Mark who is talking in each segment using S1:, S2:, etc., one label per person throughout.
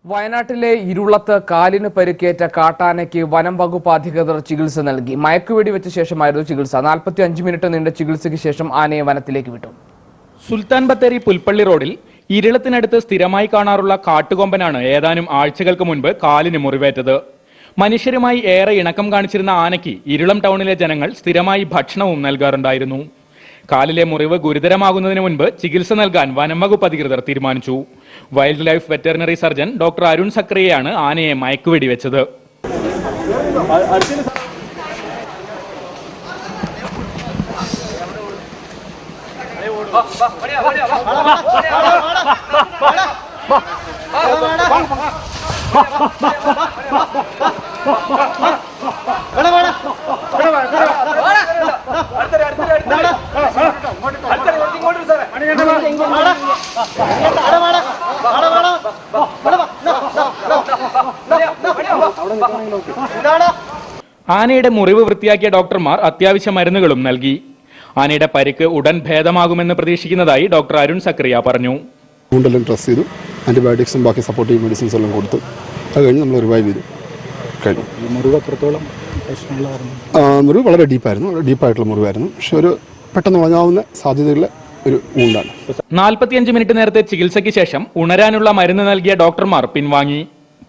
S1: വയനാട്ടിലെ ഇരുളത്ത് കാലിന് പരിക്കേറ്റ കാട്ടാനയ്ക്ക് വനം വകുപ്പ് അധികൃതർ ചികിത്സ നൽകി. മയക്കുവെടി വെച്ച ശേഷമായിരുന്നു ചികിത്സ. 45 മിനിറ്റ് നീണ്ട ചികിത്സയ്ക്ക് ശേഷം ആനയെ വനത്തിലേക്ക് വിട്ടു.
S2: സുൽത്താൻ ബത്തേരി പുൽപ്പള്ളി റോഡിൽ ഇരുളത്തിനടുത്ത് സ്ഥിരമായി കാണാറുള്ള കാട്ടുകൊമ്പനാണ് ഏതാനും ആഴ്ചകൾക്ക് മുൻപ് കാലിന് മുറിവേറ്റത്. മനുഷ്യരുമായി ഏറെ ഇണക്കം കാണിച്ചിരുന്ന ആനയ്ക്ക് ഇരുളം ടൗണിലെ ജനങ്ങൾ സ്ഥിരമായി ഭക്ഷണവും നൽകാറുണ്ടായിരുന്നു. കാലിലെ മുറിവ് ഗുരുതരമാകുന്നതിന് മുൻപ് ചികിത്സ നൽകാൻ വനംവകുപ്പ് അധികൃതർ തീരുമാനിച്ചു. Wild life veterinary surgeon doctor Arun സക്രിയയാണ് ആനയെ മയക്കുവെടി വെച്ചത്. ആനയുടെ മുറിവ് വൃത്തിയാക്കിയ ഡോക്ടർമാർ അത്യാവശ്യ മരുന്നുകളും നൽകി. ആനയുടെ പരിക്ക് ഉടൻ ഭേദമാകുമെന്ന് പ്രതീക്ഷിക്കുന്നതായി ഡോക്ടർ അരുൺ സക്രിയ പറഞ്ഞു.
S3: മുണ്ടെല്ലാം ഡ്രസ് ചെയ്തു, ആന്റിബയോട്ടിക്സും ബാക്കി സപ്പോർട്ടീവ് മെഡിസിൻസ് എല്ലാം കൊടുത്തു. അത് കഴിഞ്ഞ് നമ്മൾ റിവൈവ് ചെയ്തു. മുറിവ് വളരെ ഡീപ്പായിട്ടുള്ള മുറിവായിരുന്നു. പക്ഷെ ഒരു പെട്ടെന്ന് ഉണങ്ങാവുന്ന സാധ്യതയുള്ള ഒരു വൂണ്ടാണ്.
S2: 45 മിനിറ്റ് നേരത്തെ ചികിത്സയ്ക്ക് ശേഷം ഉണരാനുള്ള മരുന്ന് നൽകിയ ഡോക്ടർമാർ പിൻവാങ്ങി.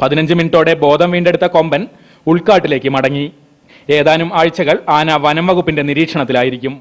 S2: 15 മിനിറ്റോടെ ബോധം വീണ്ടെടുത്ത കൊമ്പൻ ഉൾക്കാട്ടിലേക്ക് മടങ്ങി. ഏതാനും ആഴ്ചകൾ ആന വനം വകുപ്പിന്റെ നിരീക്ഷണത്തിലായിരിക്കും.